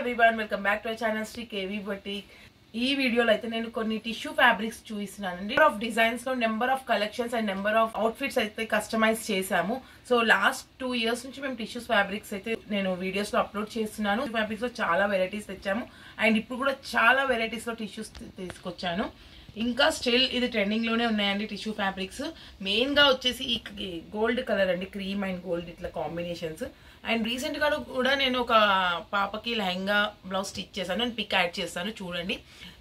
everyone, welcome back to our channel Sri KV Boutique. ఈ వీడియోలో అయితే నేను కొన్ని టిష్యూ ఫ్యాబ్రిక్స్ చూపిస్తున్నానండి. నెంబర్ ఆఫ్ డిజైన్స్ లో number of collections and number of outfits అయితే కస్టమైజ్ చేసాము. సో లాస్ట్ 2 years నుంచి మేము టిష్యూస్ ఫ్యాబ్రిక్స్ అయితే నేను వీడియోస్ లో అప్లోడ్ చేస్తున్నాను. ఫ్యాబ్రిక్స్ లో చాలా వెరైటీస్ తెచ్చాము అండ్ ఇప్పుడు కూడా చాలా వెరైటీస్ లో టిష్యూస్ తీసుకొచ్చాను. ఇంకా స్టిల్ ఇది ట్రెండింగ్ లోనే ఉన్నాయండి టిష్యూ ఫ్యాబ్రిక్స్. మెయిన్ గా వచ్చేసి ఈ గోల్డ్ కలర్ అండి, క్రీమ్ అండ్ గోల్డ్ ఇట్లా కాంబినేషన్స్. అండ్ రీసెంట్ గా కూడా నేను ఒక పాపకి లెహంగా బ్లౌజ్ స్టిచ్ చేశాను, నేను పిక్ యాడ్ చేస్తాను చూడండి.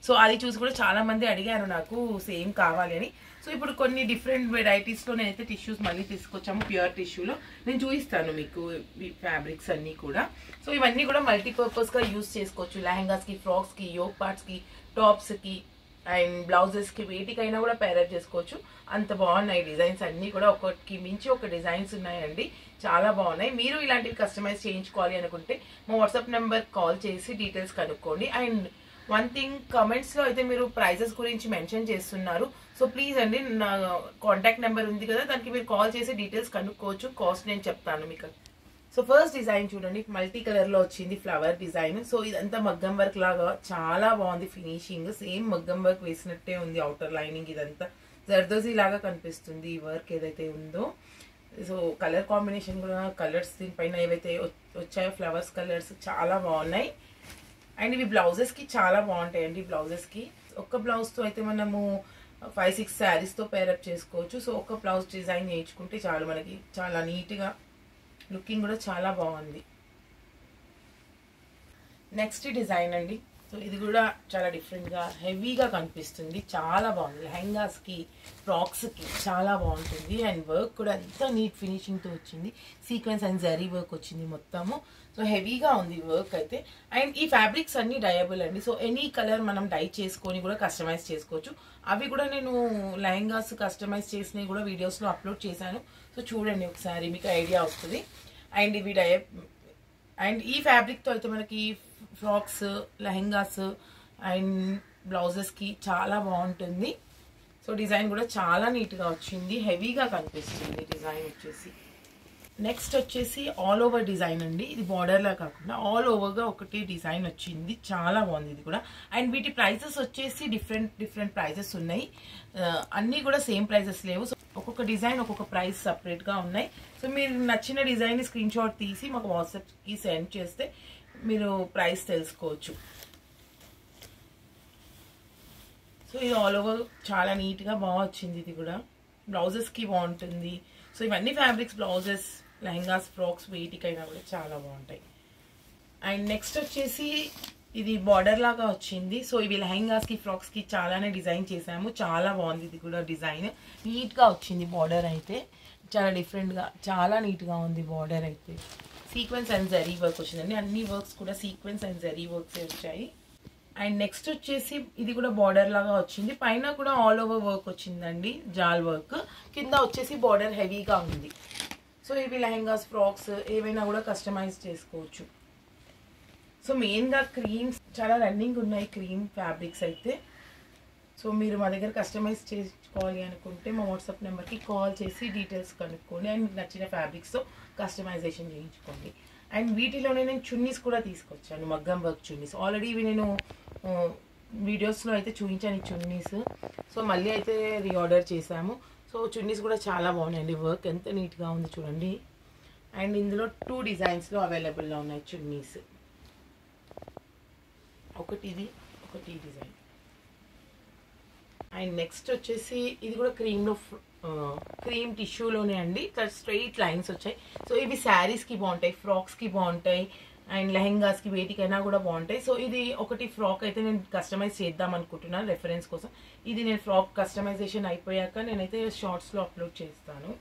సో అది చూసి కూడా చాలా మంది అడిగారు నాకు సేమ్ కావాలి అని. సో ఇప్పుడు కొన్ని డిఫరెంట్ వెరైటీస్ లో నేనైతే టిష్యూస్ మళ్ళీ తీసుకొచ్చాము. ప్యూర్ టిష్యూలో నేను చూపిస్తాను మీకు ఈ ఫ్యాబ్రిక్స్ అన్ని కూడా. సో ఇవన్నీ కూడా మల్టీపర్పస్ గా యూజ్ చేసుకోవచ్చు. లెహంగాస్ కి, ఫ్రాక్స్ కి, యోక్ పార్ట్స్ కి, టాప్స్ కి అండ్ బ్లౌజెస్ కి, వేటికైనా కూడా పేరప్ చేసుకోవచ్చు. అంత బాగున్నాయి డిజైన్స్ అన్ని కూడా. ఒకటికి మించి ఒక డిజైన్స్ ఉన్నాయండి, చాలా బాగున్నాయి. మీరు ఇలాంటివి కస్టమైజ్ చేయించుకోవాలి అనుకుంటే మా వాట్సాప్ నెంబర్ కాల్ చేసి డీటెయిల్స్ కనుక్కోండి. అండ్ వన్ థింగ్, కమెంట్స్ లో అయితే మీరు ప్రైజెస్ గురించి మెన్షన్ చేస్తున్నారు. సో ప్లీజ్ అండి, నా కాంటాక్ట్ నెంబర్ ఉంది కదా, దానికి మీరు కాల్ చేసి డీటెయిల్స్ కనుక్కోవచ్చు. కాస్ట్ నేను చెప్తాను మీకు. సో ఫస్ట్ డిజైన్ చూడండి, మల్టీ కలర్ లో వచ్చింది ఫ్లవర్ డిజైన్. సో ఇదంతా మగ్గం వర్క్ లాగా చాలా బాగుంది ఫినిషింగ్. సేమ్ మగ్గం వర్క్ వేసినట్టే ఉంది. అవుటర్ లైనింగ్ ఇదంతా జర్దోజీ లాగా కనిపిస్తుంది ఈ వర్క్ ఏదైతే ఉందో. సో కలర్ కాంబినేషన్ కూడా, కలర్స్ దీనిపైన ఏవైతే వచ్చాయో ఫ్లవర్స్ కలర్స్ చాలా బాగున్నాయి. అండ్ ఇవి బ్లౌజెస్ కి చాలా బాగుంటాయండి. బ్లౌజెస్ కి ఒక్క బ్లౌజ్ తో అయితే మనము 5-6 శారీస్ తో పేరప్ చేసుకోవచ్చు. సో ఒక బ్లౌజ్ డిజైన్ చేయించుకుంటే చాలు, మనకి చాలా నీట్ గా లుకింగ్ కూడా చాలా బాగుంది. నెక్స్ట్ డిజైన్ అండి. సో ఇది కూడా చాలా డిఫరెంట్ గా హెవీగా కనిపిస్తుంది, చాలా బాగుంది. లెహంగాస్ కి, ఫ్రాక్స్ కి చాలా బాగుంటుంది. అండ్ వర్క్ కూడా ఎంత నీట్ ఫినిషింగ్ తో వచ్చింది. సీక్వెన్స్ అండ్ జరీ వర్క్ వచ్చింది మొత్తము. సో హెవీగా ఉంది వర్క్ అయితే. అండ్ ఈ ఫ్యాబ్రిక్స్ అన్ని డయబుల్ అండి. సో ఎనీ కలర్ మనం డై చేసుకొని కూడా కస్టమైజ్ చేసుకోవచ్చు. అవి కూడా నేను లెహంగాస్ కస్టమైజ్ చేసినవి కూడా వీడియోస్ లో అప్లోడ్ చేశాను. సో చూడండి ఒకసారి, మీకు ఐడియా వస్తుంది. అండ్ ఇవి అండ్ ఈ ఫ్యాబ్రిక్ తో అయితే మనకి ఫ్రాక్స్, లెహంగాస్ అండ్ బ్లౌజెస్ కి చాలా బాగుంటుంది. సో డిజైన్ కూడా చాలా నీట్ గా వచ్చింది, హెవీగా కనిపిస్తుంది డిజైన్ వచ్చేసి. నెక్స్ట్ వచ్చేసి ఆల్ ఓవర్ డిజైన్ అండి. ఇది బార్డర్ లా కాకుండా ఆల్ ఓవర్ గా ఒకటి డిజైన్ వచ్చింది, చాలా బాగుంది ఇది కూడా. అండ్ వీటి ప్రైసెస్ వచ్చేసి డిఫరెంట్ ప్రైసెస్ ఉన్నాయి. అన్ని కూడా సేమ్ ప్రైసెస్ లేవు. సో ఒక్కొక్క డిజైన్ ఒక్కొక్క ప్రైస్ సపరేట్ గా ఉన్నాయి. సో మీరు నచ్చిన డిజైన్ స్క్రీన్ షాట్ తీసి మాకు వాట్సాప్ కి సెండ్ చేస్తే మీరు ప్రైస్ తెలుసుకోవచ్చు. సో ఇది ఆల్ ఓవర్ చాలా నీట్ గా బాగా వచ్చింది. ఇది కూడా బ్లౌజెస్ కి బాగుంటుంది. సో ఇవన్నీ ఫ్యాబ్రిక్స్ బ్లౌజెస్, లెహంగాస్, ఫ్రాక్స్ వేటికైనా కూడా చాలా బాగుంటాయి. అండ్ నెక్స్ట్ వచ్చేసి ఇది బార్డర్ లాగా వచ్చింది. సో ఇవి లెహంగాస్ కి, ఫ్రాక్స్ కి చాలానే డిజైన్ చేసాము, చాలా బాగుంది. ఇది కూడా డిజైన్ నీట్ గా వచ్చింది. బార్డర్ అయితే చాలా డిఫరెంట్ గా, చాలా నీట్ గా ఉంది బార్డర్ అయితే. సీక్వెన్స్ అండ్ జరీ వర్క్ వచ్చిందండి. అన్ని వర్క్స్ కూడా సీక్వెన్స్ అండ్ జరీ వర్క్స్ వచ్చాయి. అండ్ నెక్స్ట్ వచ్చేసి ఇది కూడా బార్డర్ లాగా వచ్చింది. పైన కూడా ఆల్ ఓవర్ వర్క్ వచ్చిందండి, జాల్ వర్క్. కింద వచ్చేసి బార్డర్ హెవీగా ఉంది. సో ఇవి లెహంగాస్, ఫ్రాక్స్ ఏవైనా కూడా కస్టమైజ్ చేసుకోవచ్చు. సో మెయిన్గా క్రీమ్స్ చాలా రన్నింగ్ ఉన్నాయి, క్రీమ్ ఫ్యాబ్రిక్స్ అయితే. సో మీరు మా దగ్గర కస్టమైజ్ చేసుకోవాలి అనుకుంటే మా వాట్సాప్ నెంబర్కి కాల్ చేసి డీటెయిల్స్ కనుక్కోండి. అండ్ మీకు నచ్చిన ఫ్యాబ్రిక్స్తో కస్టమైజేషన్ చేయించుకోండి. అండ్ వీటిలోనే నేను చున్నీస్ కూడా తీసుకొచ్చాను, మగ్గం వర్క్ చున్నీస్. ఆల్రెడీ ఇవి నేను వీడియోస్లో అయితే చూపించాను ఈ చున్నీస్. సో మళ్ళీ అయితే రీఆర్డర్ చేశాము. సో చున్నీస్ కూడా చాలా బాగున్నాయండి, వర్క్ ఎంత నీట్గా ఉంది చూడండి. అండ్ ఇందులో 2 డిజైన్స్లో అవైలబుల్లో ఉన్నాయి చున్నీస్. ఒకటి ఇది, ఒకటి డిజైన్. అండ్ నెక్స్ట్ వచ్చేసి ఇది కూడా క్రీమ్ టిష్యూలోనే అండి. ఇక్కడ స్ట్రైట్ లైన్స్ వచ్చాయి. సో ఇవి శారీస్కి బాగుంటాయి, ఫ్రాక్స్కి బాగుంటాయి అండ్ లెహంగాస్కి వేటికైనా కూడా బాగుంటాయి. సో ఇది ఒకటి ఫ్రాక్ అయితే నేను కస్టమైజ్ చేద్దాం అనుకుంటున్నాను రెఫరెన్స్ కోసం. ఇది నేను ఫ్రాక్ కస్టమైజేషన్ అయిపోయాక నేనైతే షార్ట్స్లో అప్లోడ్ చేస్తాను.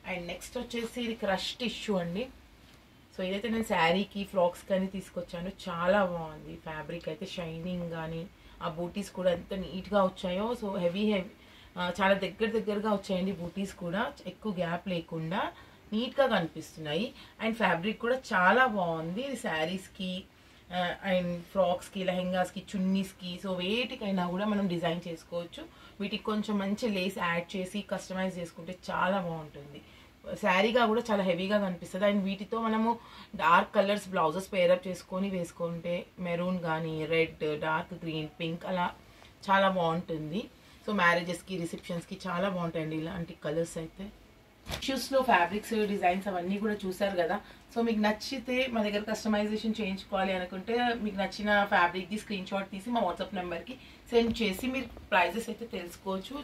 అండ్ నెక్స్ట్ వచ్చేసి ఇది క్రష్ టిష్యూ అండి. సో ఇదైతే నేను శారీకి, ఫ్రాక్స్ కానీ తీసుకొచ్చాను, చాలా బాగుంది. ఫ్యాబ్రిక్ అయితే షైనింగ్ కానీ, ఆ బూటీస్ కూడా ఎంత నీట్గా వచ్చాయో. సో హెవీ చాలా దగ్గరగా వచ్చాయండి బూటీస్ కూడా, ఎక్కువ గ్యాప్ లేకుండా నీట్గా కనిపిస్తున్నాయి. అండ్ ఫ్యాబ్రిక్ కూడా చాలా బాగుంది. ఇది శారీస్కి అండ్ ఫ్రాక్స్కి, లెహంగాస్కి, చున్నీస్కి, సో వేటికైనా కూడా మనం డిజైన్ చేసుకోవచ్చు. వీటికి కొంచెం మంచి లేస్ యాడ్ చేసి కస్టమైజ్ చేసుకుంటే చాలా బాగుంటుంది. శారీగా కూడా చాలా హెవీగా కనిపిస్తుంది. అండ్ వీటితో మనము డార్క్ కలర్స్ బ్లౌజెస్ పేరప్ చేసుకొని వేసుకుంటే మెరూన్ కానీ రెడ్, డార్క్ గ్రీన్, పింక్ అలా చాలా బాగుంటుంది. సో మ్యారేజెస్కి, రిసెప్షన్స్కి చాలా బాగుంటాయండి ఇలాంటి కలర్స్ అయితే. టిష్యూస్లో ఫ్యాబ్రిక్స్, డిజైన్స్ అవన్నీ కూడా చూసారు కదా. సో మీకు నచ్చితే మా దగ్గర కస్టమైజేషన్ చేయించుకోవాలి అనుకుంటే మీకు నచ్చిన ఫ్యాబ్రిక్ది స్క్రీన్ షాట్ తీసి మా వాట్సాప్ నెంబర్కి సెండ్ చేసి మీరు ప్రైజెస్ అయితే తెలుసుకోవచ్చు.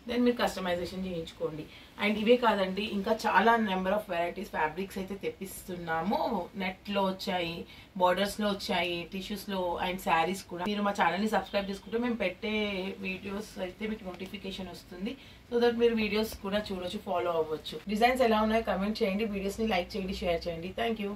దెన్ మీరు కస్టమైజేషన్ చేయించుకోండి. అండ్ ఇవే కాదండి, ఇంకా చాలా నెంబర్ ఆఫ్ వెరైటీస్ ఫ్యాబ్రిక్స్ అయితే తెప్పిస్తున్నాము. నెట్లో వచ్చాయి, బార్డర్స్లో వచ్చాయి, టిష్యూస్లో అండ్ శారీస్ కూడా. మీరు మా ఛానల్ని సబ్స్క్రైబ్ చేసుకుంటే మేము పెట్టే వీడియోస్ అయితే మీకు నోటిఫికేషన్ వస్తుంది. సో దట్ మీరు వీడియోస్ కూడా చూడొచ్చు, ఫాలో అవ్వచ్చు. డిజైన్స్ ఎలా ఉన్నాయో కమెంట్ చేయండి, వీడియోస్ని లైక్ చేయండి, షేర్ చేయండి. Thank you.